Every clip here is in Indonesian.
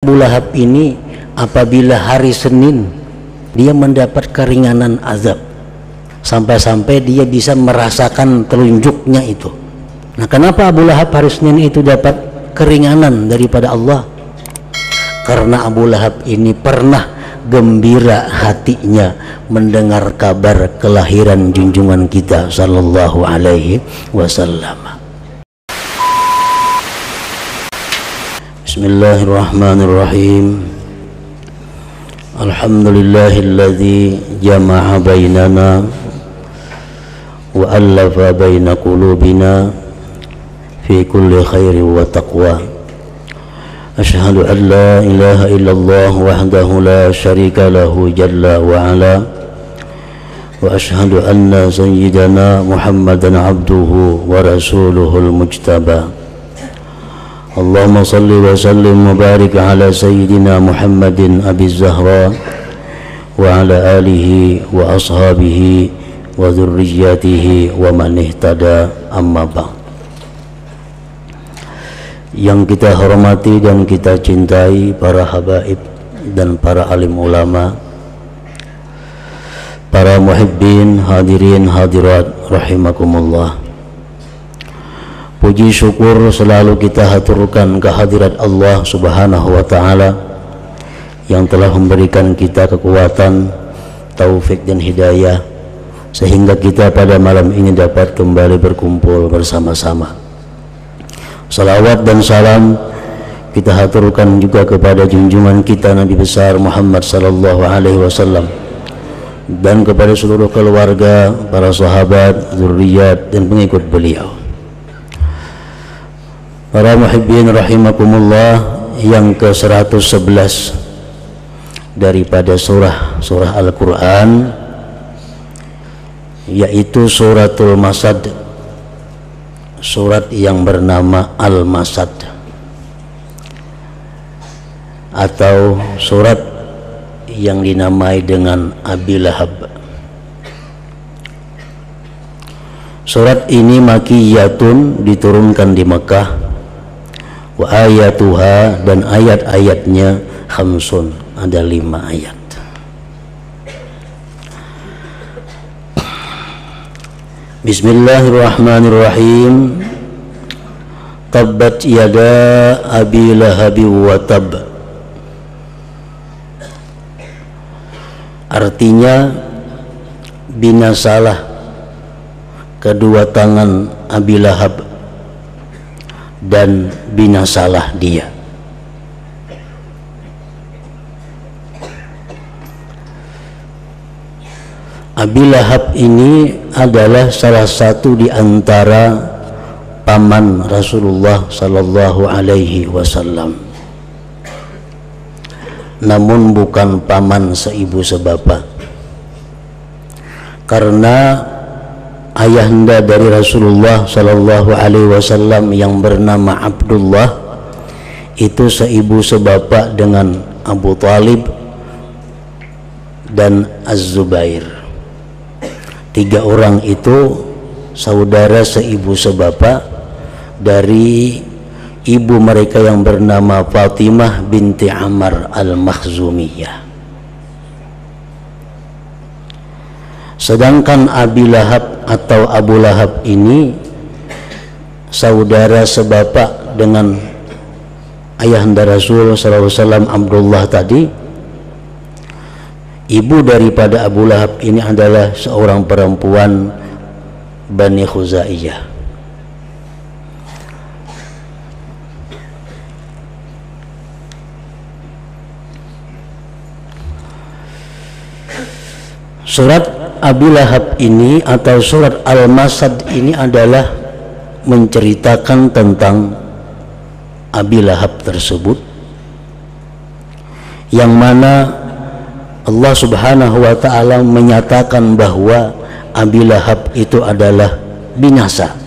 Abu Lahab ini apabila hari Senin dia mendapat keringanan azab, sampai-sampai dia bisa merasakan telunjuknya itu. Nah, kenapa Abu Lahab hari Senin itu dapat keringanan daripada Allah? Karena Abu Lahab ini pernah gembira hatinya mendengar kabar kelahiran junjungan kita sallallahu alaihi wasallam. Bismillahirrahmanirrahim. Alhamdulillahilladzi jama'a bainana wa allafa baina qulubina fi kulli khairin wa taqwa. Asyhadu an la ilaha illallah wahdahu la syarika lahu jalla wa ala, wa asyhadu anna sayyidana Muhammadan abduhu wa rasuluhul mujtaba. Allahumma salli wa sallim wa barik ala sayyidina Muhammadin Abi Zahra wa ala alihi wa ashabihi wa dhurriyyatihi wa man ihtada, amma ba'd. Yang kita hormati dan kita cintai para habaib dan para alim ulama, para muhibbin, hadirin hadirat rahimakumullah. Puji syukur selalu kita haturkan kehadirat Allah subhanahu wa ta'ala yang telah memberikan kita kekuatan, taufik dan hidayah sehingga kita pada malam ini dapat kembali berkumpul bersama-sama. Salawat dan salam kita haturkan juga kepada junjungan kita Nabi besar Muhammad sallallahu alaihi wasallam dan kepada seluruh keluarga, para sahabat, zuriat dan pengikut beliau. Para muhibbin rahimakumullah, yang ke-111 daripada surah Al-Quran, yaitu suratul Masad, surat yang bernama Al-Masad, atau surat yang dinamai dengan Abi Lahab. Surat ini makiyatun, diturunkan di Mekah. Wa ayatuha, dan ayat-ayatnya khamsun, ada 5 ayat. Bismillahirrahmanirrahim. Tabbat yada Abi Lahabi wa tab. Artinya, binasalah kedua tangan Abi Lahab dan binasalah dia. Abi Lahab ini adalah salah satu di antara paman Rasulullah sallallahu alaihi wasallam, namun bukan paman seibu sebapak, karena ayahanda dari Rasulullah sallallahu alaihi wasallam yang bernama Abdullah itu seibu sebapak dengan Abu Talib dan Az-Zubair. 3 orang itu saudara seibu sebapak dari ibu mereka yang bernama Fatimah binti Ammar al-Makhzumiyah. Sedangkan Abi Lahab atau Abu Lahab ini saudara sebapak dengan ayahanda Rasul sallallahu alaihi wasallam Abdullah tadi. Ibu daripada Abu Lahab ini adalah seorang perempuan Bani Khuzaiyah. Surat Abi Lahab ini atau surat Al-Masad ini adalah menceritakan tentang Abi Lahab tersebut, yang mana Allah subhanahu wa ta'ala menyatakan bahwa Abi Lahab itu adalah binasa.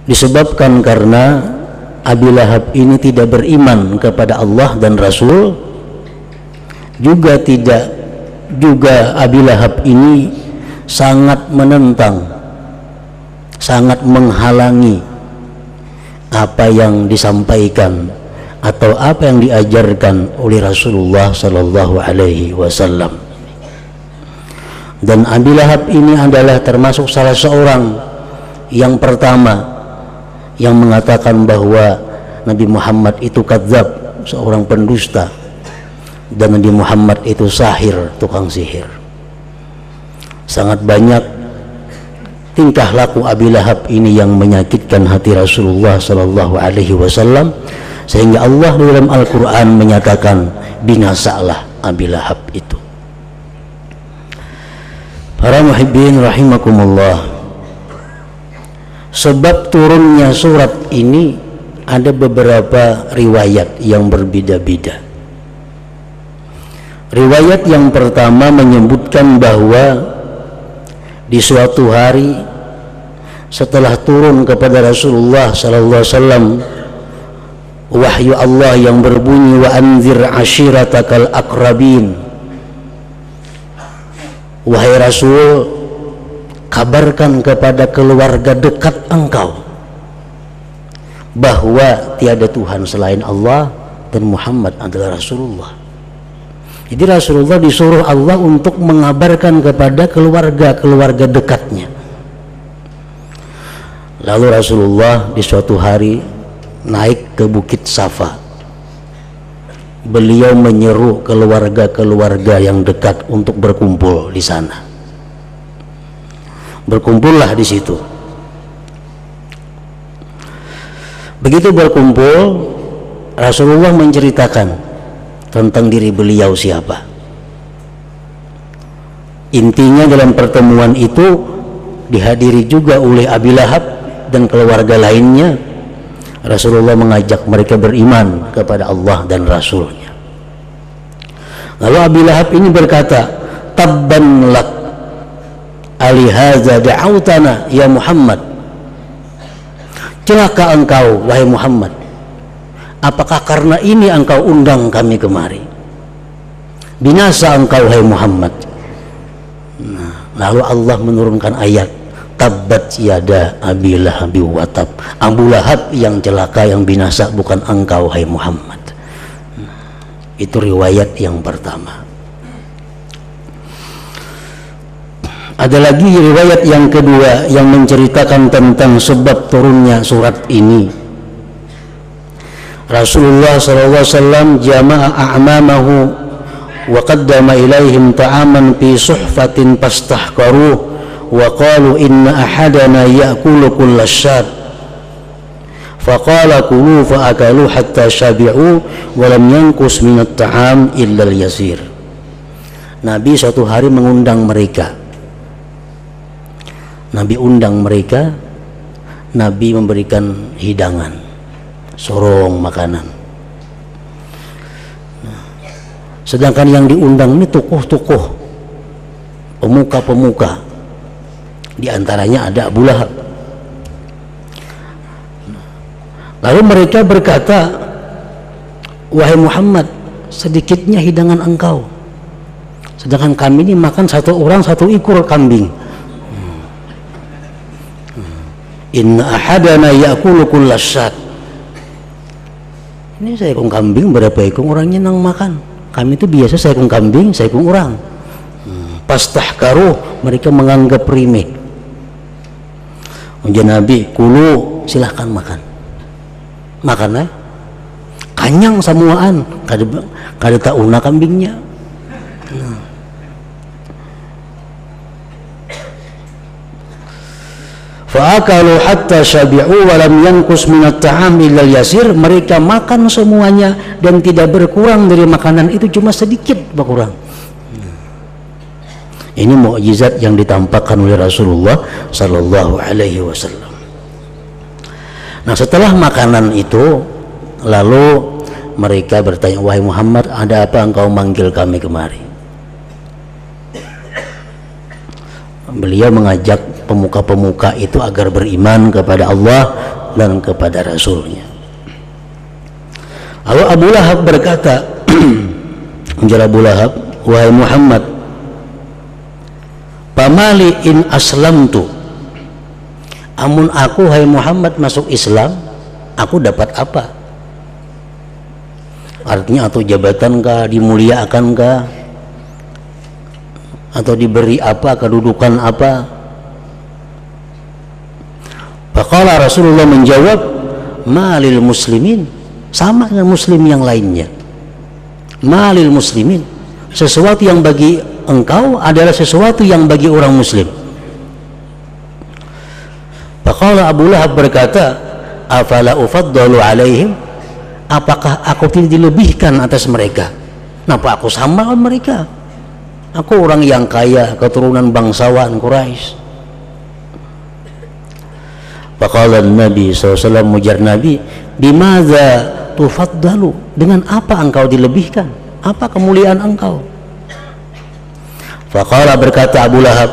Disebabkan karena Abi Lahab ini tidak beriman kepada Allah dan Rasul, juga Abi Lahab ini sangat menentang, sangat menghalangi apa yang disampaikan atau apa yang diajarkan oleh Rasulullah sallallahu alaihi wasallam. Dan Abi Lahab ini adalah termasuk salah seorang yang pertama yang mengatakan bahwa Nabi Muhammad itu kadzab, seorang pendusta, dan Nabi Muhammad itu sahir, tukang sihir. Sangat banyak tingkah laku Abi Lahab ini yang menyakitkan hati Rasulullah sallallahu alaihi wasallam, sehingga Allah dalam Al-Quran menyatakan binasalah Abi Lahab itu. Para muhibbin rahimakumullah, sebab turunnya surat ini ada beberapa riwayat yang berbeda-beda. Riwayat yang pertama menyebutkan bahwa di suatu hari setelah turun kepada Rasulullah sallallahu alaihi wasallam wahyu Allah yang berbunyi wa anzir ashiratakal aqrabin, wahai Rasul, kabarkan kepada keluarga dekat engkau bahwa tiada Tuhan selain Allah dan Muhammad adalah Rasulullah. Jadi Rasulullah disuruh Allah untuk mengabarkan kepada keluarga dekatnya. Lalu Rasulullah di suatu hari naik ke Bukit Safa. Beliau menyeru keluarga yang dekat untuk berkumpul di sana. Berkumpullah di situ. Begitu berkumpul, Rasulullah menceritakan tentang diri beliau siapa. Intinya dalam pertemuan itu dihadiri juga oleh Abi Lahab dan keluarga lainnya. Rasulullah mengajak mereka beriman kepada Allah dan Rasulnya. Lalu Abi Lahab ini berkata, tabban lak alihaza da'autana ya Muhammad. Celaka engkau wahai Muhammad, apakah karena ini engkau undang kami kemari? Binasa engkau wahai Muhammad. Lalu Allah menurunkan ayat, tabbat yada Abi Lahab wa tab. Abu Lahab yang celaka, yang binasa, bukan engkau wahai Muhammad. Itu riwayat yang pertama. Ada lagi riwayat yang kedua yang menceritakan tentang sebab turunnya surat ini. Rasulullah SAW jama'a a'mamahu wa qaddama ilaihim ta'aman fi suhfatin pastahkaruh wa qalu inna ahadana ya'kulu kullasyad faqala kulu fa'akalu hatta syabi'u wa lam yankus minat ta'am illa al-yasir. Nabi suatu hari mengundang mereka. Nabi undang mereka, Nabi memberikan hidangan, sorong makanan. Sedangkan yang diundang ini tokoh-tokoh, pemuka-pemuka. Di antaranya ada Abu Lahab. Lalu mereka berkata, wahai Muhammad, sedikitnya hidangan engkau, sedangkan kami ini makan satu orang satu ekor kambing. Inna ahadana ya'kulu kullasyad. Ini seekor kambing berapa ekor orangnya nang makan. Kami itu biasa seekor kambing, seekor orang. Pastahkaruh, mereka menganggap remeh. Ujian Nabi, kulu, silahkan makan. Makan kanyang samuaan, kada tak una kambingnya. Fa'akalu hatta syabi'u wa lam yankus minat ta'am illa yasir. Mereka makan semuanya dan tidak berkurang dari makanan itu, cuma sedikit berkurang. Ini mukjizat yang ditampakkan oleh Rasulullah sallallahu alaihi wasallam. Nah, setelah makanan itu, lalu mereka bertanya, wahai Muhammad, ada apa engkau manggil kami kemari? Beliau mengajak pemuka-pemuka itu agar beriman kepada Allah dan kepada Rasulnya. Lalu Abu Lahab berkata, menjawab Abu Lahab, wahai Muhammad, pamali in aslamtu, amun aku wahai Muhammad masuk Islam, aku dapat apa? Artinya atau jabatan kah, dimuliakan kah, atau diberi apa, kedudukan apa? Faqala Rasulullah menjawab, malil muslimin, sama dengan muslim yang lainnya. Malil muslimin, sesuatu yang bagi engkau adalah sesuatu yang bagi orang muslim. Faqala Abu Lahab berkata, afala ufaddalu alaihim, apakah aku tidak dilebihkan atas mereka? Kenapa aku sama dengan mereka? Aku orang yang kaya, keturunan bangsawan Quraisy. Faqala Nabi SAW, mujar Nabi, bimadza tufaddalu, dengan apa engkau dilebihkan? Apa kemuliaan engkau? Faqala, berkata Abu Lahab,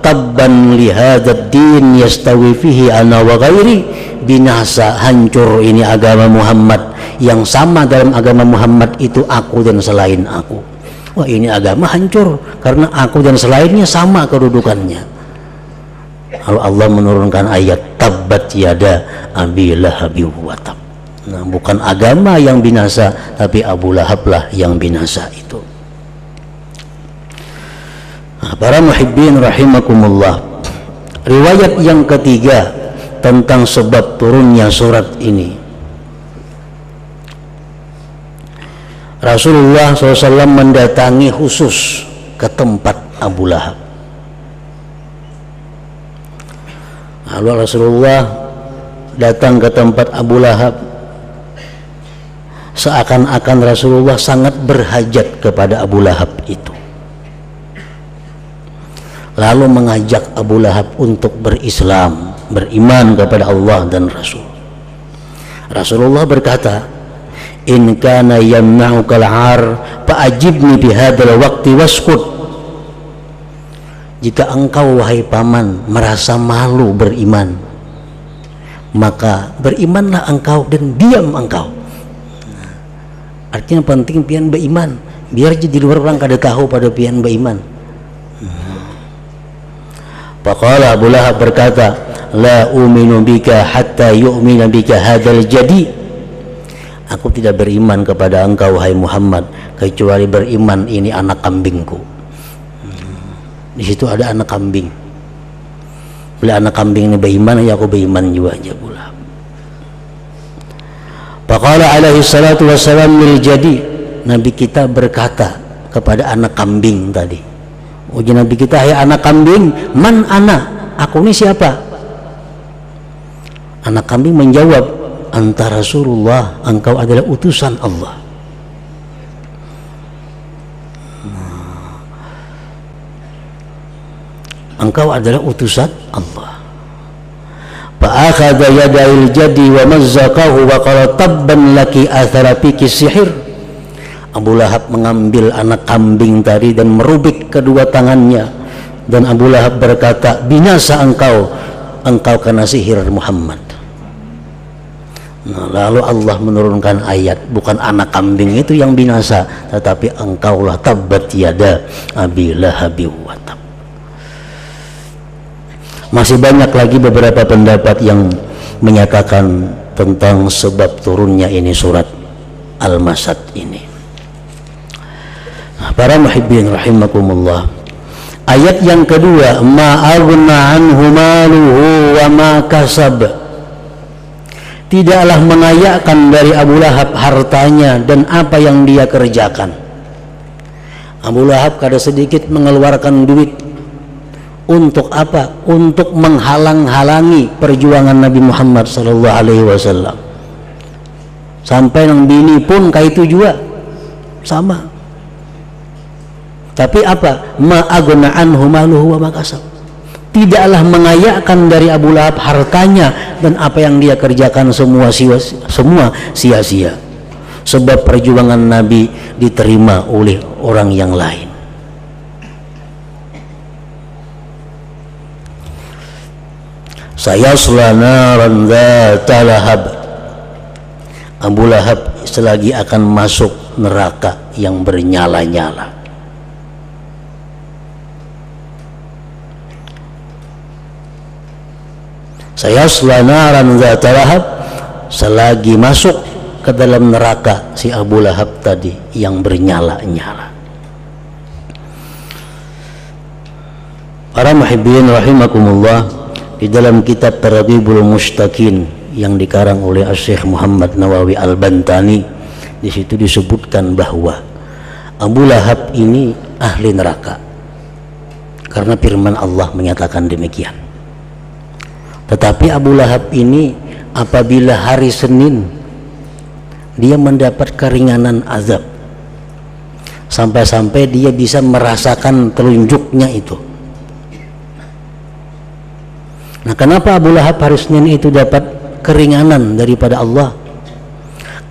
tabban li hadzal din yastawi fihi ana wa ghairi, binasa, hancur ini agama Muhammad, yang sama dalam agama Muhammad itu aku dan selain aku. Wah, ini agama hancur karena aku dan selainnya sama kedudukannya. Kalau Allah menurunkan ayat tabbat yada abi lahabi wa tab, nah, bukan agama yang binasa, tapi Abu Lahab lah yang binasa itu. Nah, para muhibbin rahimakumullah, riwayat yang ketiga tentang sebab turunnya surat ini, Rasulullah SAW mendatangi khusus ke tempat Abu Lahab. Lalu Rasulullah datang ke tempat Abu Lahab, seakan-akan Rasulullah sangat berhajat kepada Abu Lahab itu, lalu mengajak Abu Lahab untuk berislam, beriman kepada Allah dan Rasul. Rasulullah berkata, in kana yamna'uka al-'ar fa'ajibni bihadzal waqti waskut. Jika engkau wahai paman merasa malu beriman, maka berimanlah engkau dan diam engkau. Artinya penting pian beriman, biar jadi luar orang kada tahu pada pian beriman. Faqala Abu Lahab berkata, la uminu bika hatta yu'mina bika hadzal jadi. Aku tidak beriman kepada engkau wahai Muhammad kecuali beriman ini anak kambingku. Di situ ada anak kambing. Bila anak kambing ini beriman, ya aku beriman juga aja pula. Faqala alaihi salatu wassalam lil jadi, Nabi kita berkata kepada anak kambing tadi, uji Nabi kita, hai anak kambing, man ana, aku ini siapa? Anak kambing menjawab, anta Rasulullah, engkau adalah utusan Allah. Engkau adalah utusan Allah. Fa'akhadha yada'il jadi wa mazzaqahu wa qala tabban laki athara fiki sihir. Abu Lahab mengambil anak kambing tadi dan merubik kedua tangannya, dan Abu Lahab berkata, binasa engkau kena sihir Muhammad. Nah, lalu Allah menurunkan ayat, bukan anak kambing itu yang binasa, tetapi engkaulah tabbat yada abi lahabi wa tab. Masih banyak lagi beberapa pendapat yang menyatakan tentang sebab turunnya ini surat Al-Masad ini. Para muhibbin rahimakumullah, ayat yang kedua, ma aghna anhu maluhu wa ma kasab, tidaklah mengayakkan dari Abu Lahab hartanya dan apa yang dia kerjakan. Abu Lahab kada sedikit mengeluarkan duit. Untuk apa? Untuk menghalang-halangi perjuangan Nabi Muhammad SAW. Sampai nang bini pun kayak itu juga sama. Tapi apa? Ma aghna anhu maluhu wa ma kasab, tidaklah mengayakkan dari Abu Lahab hartanya dan apa yang dia kerjakan semua sia-sia. Sebab perjuangan Nabi diterima oleh orang yang lain. Sayasla naran dzata lahab, Abu Lahab selagi akan masuk neraka yang bernyala-nyala. Sayasla naran dzata lahab, selagi masuk ke dalam neraka si Abu Lahab tadi yang bernyala-nyala. Para muhibbin rahimakumullah, di dalam kitab Targhibul Mushtaqin yang dikarang oleh Syekh Muhammad Nawawi Al-Bantani, di situ disebutkan bahwa Abu Lahab ini ahli neraka karena firman Allah menyatakan demikian. Tetapi Abu Lahab ini apabila hari Senin dia mendapat keringanan azab, sampai-sampai dia bisa merasakan telunjuknya itu. Nah, kenapa Abu Lahab hari Senin itu dapat keringanan daripada Allah?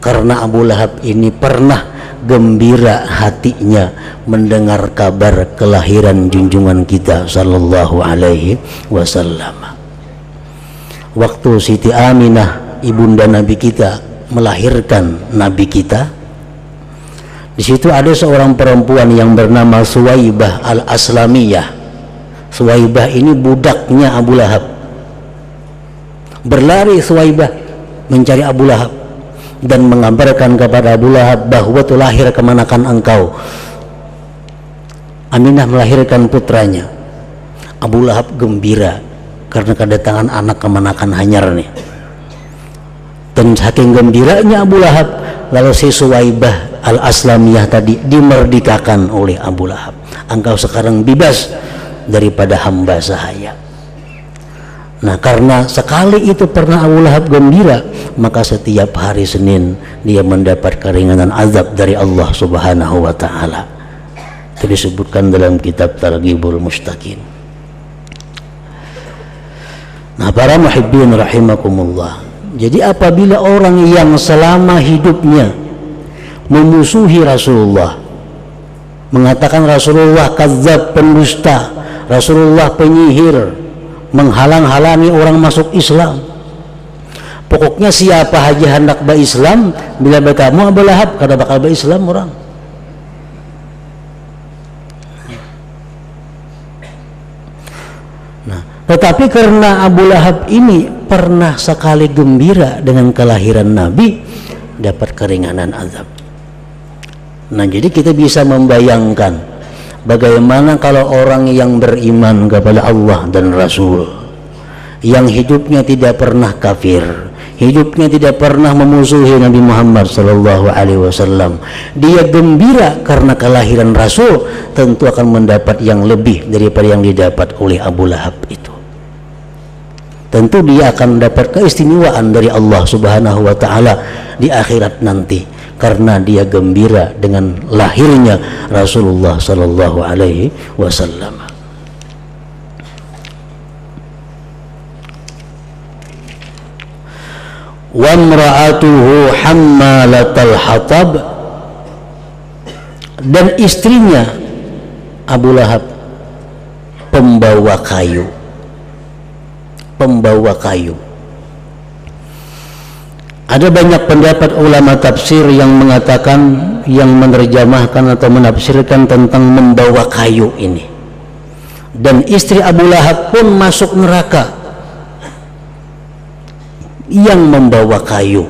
Karena Abu Lahab ini pernah gembira hatinya mendengar kabar kelahiran junjungan kita sallallahu alaihi wasallam. Waktu Siti Aminah ibunda Nabi kita melahirkan Nabi kita, di situ ada seorang perempuan yang bernama Suwaibah al-Aslamiyah. Suwaibah ini budaknya Abu Lahab. Berlari Suwaibah mencari Abu Lahab dan mengabarkan kepada Abu Lahab bahwa itu lahir kemanakan engkau. Aminah melahirkan putranya. Abu Lahab gembira karena kedatangan anak kemanakan hanyar nih. Dan saking gembiranya Abu Lahab, lalu si Suwaibah al-Aslamiyah tadi dimerdekakan oleh Abu Lahab. Engkau sekarang bebas daripada hamba sahaya. Nah, karena sekali itu pernah Abu Lahab gembira, maka setiap hari Senin dia mendapat keringanan azab dari Allah Subhanahu wa taala. Itu disebutkan dalam kitab Targhibul Mushtaqin. Nah, para muhibbin rahimakumullah, jadi apabila orang yang selama hidupnya memusuhi Rasulullah, mengatakan Rasulullah kadzab, pendusta, Rasulullah penyihir, menghalang-halangi orang masuk Islam, pokoknya siapa aja hendak berislam, bila berkamu Abu Lahab kada bakal berislam orang. Nah, tetapi karena Abu Lahab ini pernah sekali gembira dengan kelahiran Nabi, dapat keringanan azab. Nah, jadi kita bisa membayangkan bagaimana kalau orang yang beriman kepada Allah dan Rasul, yang hidupnya tidak pernah kafir, hidupnya tidak pernah memusuhi Nabi Muhammad sallallahu alaihi wasallam, dia gembira karena kelahiran Rasul, tentu akan mendapat yang lebih daripada yang didapat oleh Abu Lahab itu. Tentu dia akan dapat keistimewaan dari Allah Subhanahu wa taala di akhirat nanti, karena dia gembira dengan lahirnya Rasulullah sallallahu alaihi wasallam. Wa imra'atuhu hammalatal hatab, dan istrinya Abu Lahab pembawa kayu. Pembawa kayu. Ada banyak pendapat ulama tafsir yang mengatakan, yang menerjemahkan atau menafsirkan tentang membawa kayu ini. Dan istri Abu Lahab pun masuk neraka yang membawa kayu.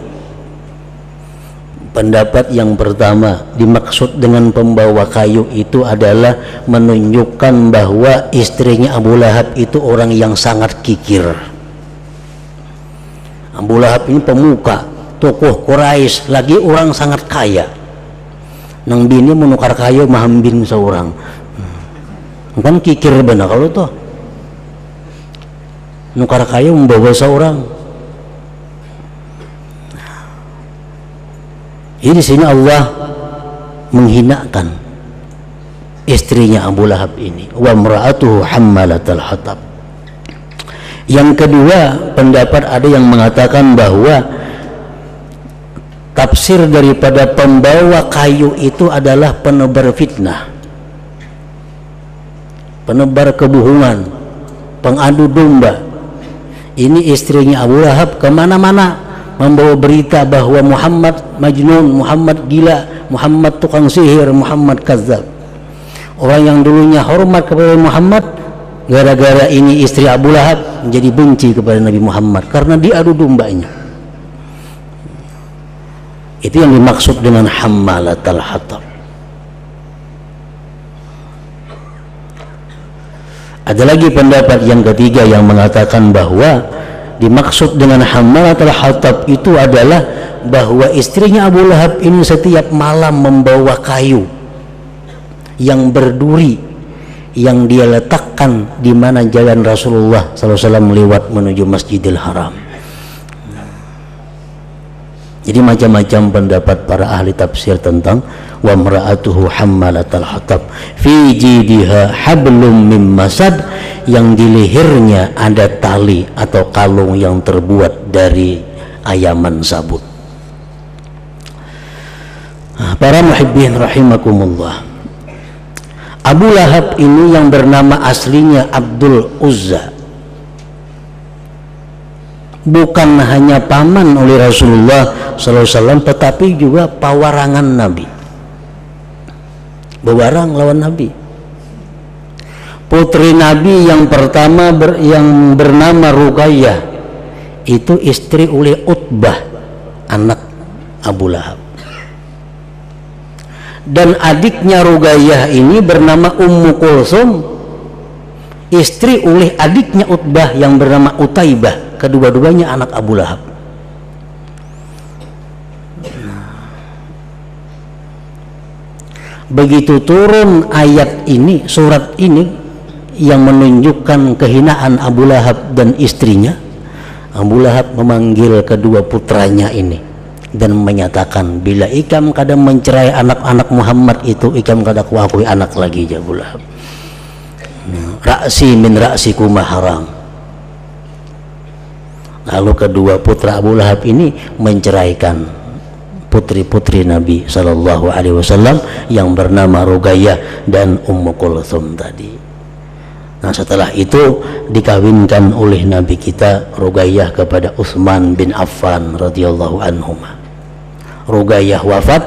Pendapat yang pertama, dimaksud dengan pembawa kayu itu adalah menunjukkan bahwa istrinya Abu Lahab itu orang yang sangat kikir. Abu Lahab ini pemuka, tokoh Quraisy, lagi orang sangat kaya. Nang bini menukar kayu mahambin seorang. Kan kikir benar kalau tuh. Nukar kayu membawa seorang. Jadi di sini Allah menghinakan istrinya Abu Lahab ini. Wa imra'atuhu hammalatal hatab. Yang kedua, pendapat ada yang mengatakan bahwa tafsir daripada pembawa kayu itu adalah penebar fitnah, penebar kebohongan, pengadu domba. Ini istrinya Abu Lahab kemana-mana membawa berita bahwa Muhammad majnun, Muhammad gila, Muhammad tukang sihir, Muhammad kadzab. Orang yang dulunya hormat kepada Muhammad, gara-gara ini istri Abu Lahab menjadi benci kepada Nabi Muhammad karena diadu dombanya. Itu yang dimaksud dengan hammalatal hatab. Ada lagi pendapat yang ketiga yang mengatakan bahwa dimaksud dengan hammalatul hatab itu adalah bahwa istrinya Abu Lahab ini setiap malam membawa kayu yang berduri yang dia letakkan di mana jalan Rasulullah SAW lewat menuju Masjidil Haram. Jadi macam-macam pendapat para ahli tafsir tentang wa mar'atuhu hammalatal hatab fi jidiha hablum mim masad, yang di lehernya ada tali atau kalung yang terbuat dari ayaman sabut. Para muhibbin rahimakumullah, Abu Lahab ini yang bernama aslinya Abdul Uzza bukan hanya paman oleh Rasulullah SAW, tetapi juga pawarangan Nabi, bewarang lawan Nabi. Putri Nabi yang pertama yang bernama Ruqayyah itu istri oleh Utbah, anak Abu Lahab. Dan adiknya Ruqayyah ini bernama Ummu Kulsum, istri oleh adiknya Utbah yang bernama Utaibah. Kedua-duanya anak Abu Lahab. Begitu turun ayat ini, surat ini yang menunjukkan kehinaan Abu Lahab dan istrinya, Abu Lahab memanggil kedua putranya ini dan menyatakan, bila ikam kadang mencerai anak-anak Muhammad itu, ikam kadang kuakui anak lagi ya Abu Lahab. Ra'si min ra'sikuma haram. Lalu kedua putra Abu Lahab ini menceraikan putri-putri Nabi Sallallahu Alaihi Wasallam yang bernama Ruqayyah dan Ummu Kulthum tadi. Nah, setelah itu dikawinkan oleh Nabi kita Ruqayyah kepada Utsman bin Affan radhiyallahu anhu. Ruqayyah wafat,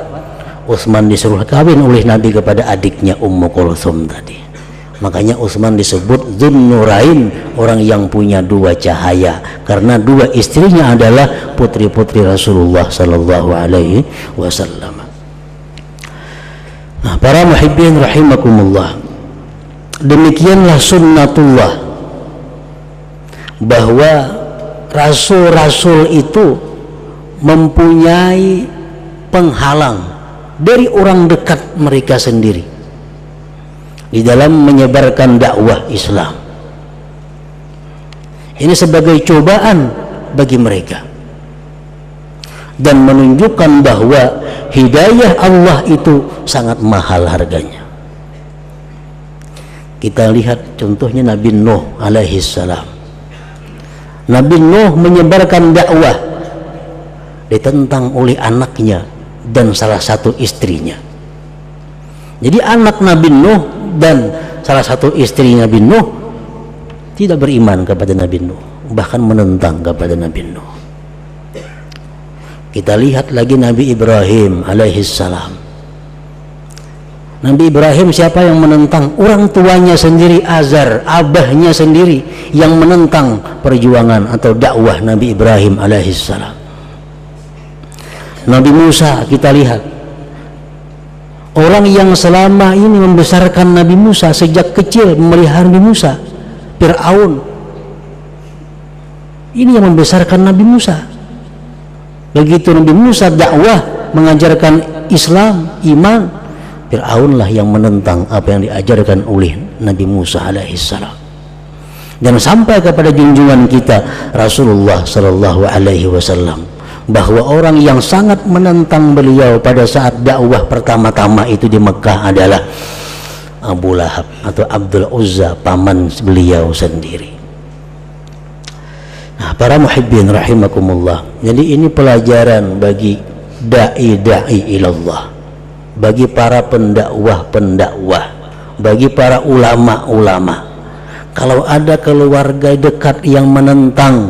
Utsman disuruh kawin oleh Nabi kepada adiknya Ummu Kulthum tadi. Makanya Utsman disebut Dzunnurain, orang yang punya dua cahaya, karena dua istrinya adalah putri-putri Rasulullah Sallallahu Alaihi Wasallam. Nah, para muhibbin rahimakumullah, demikianlah sunnatullah, bahwa rasul-rasul itu mempunyai penghalang dari orang dekat mereka sendiri di dalam menyebarkan dakwah Islam. Ini sebagai cobaan bagi mereka dan menunjukkan bahwa hidayah Allah itu sangat mahal harganya. Kita lihat contohnya Nabi Nuh alaihi salam. Nabi Nuh menyebarkan dakwah ditentang oleh anaknya dan salah satu istrinya. Jadi anak Nabi Nuh dan salah satu istri Nabi Nuh tidak beriman kepada Nabi Nuh, bahkan menentang kepada Nabi Nuh. Kita lihat lagi Nabi Ibrahim alaihi salam. Nabi Ibrahim siapa yang menentang? Orang tuanya sendiri, Azar, abahnya sendiri yang menentang perjuangan atau dakwah Nabi Ibrahim alaihi salam. Nabi Musa kita lihat, orang yang selama ini membesarkan Nabi Musa sejak kecil, memelihara Nabi Musa, Fir'aun, ini yang membesarkan Nabi Musa. Begitu Nabi Musa dakwah mengajarkan Islam, iman, Fir'aunlah yang menentang apa yang diajarkan oleh Nabi Musa alaihissalam. Dan sampai kepada junjungan kita Rasulullah sallallahu alaihi wasallam, bahwa orang yang sangat menentang beliau pada saat dakwah pertama-tama itu di Mekah adalah Abu Lahab atau Abdul Uzza, paman beliau sendiri. Nah, para muhibbin rahimakumullah, jadi ini pelajaran bagi dai-dai ilallah, bagi para pendakwah-pendakwah, bagi para ulama-ulama. Kalau ada keluarga dekat yang menentang,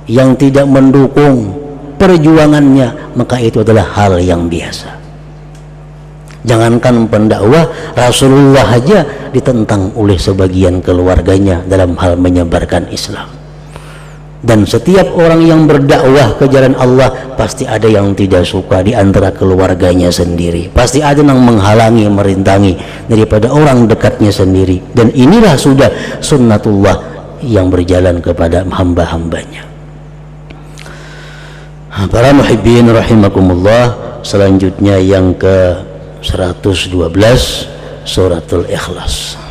yang tidak mendukung perjuangannya, maka itu adalah hal yang biasa. Jangankan pendakwah, Rasulullah aja ditentang oleh sebagian keluarganya dalam hal menyebarkan Islam. Dan setiap orang yang berdakwah ke jalan Allah pasti ada yang tidak suka di antara keluarganya sendiri, pasti ada yang menghalangi, merintangi daripada orang dekatnya sendiri. Dan inilah sudah sunnatullah yang berjalan kepada hamba-hambanya. Para muhibbin rahimakumullah, selanjutnya yang ke 112 suratul Ikhlas.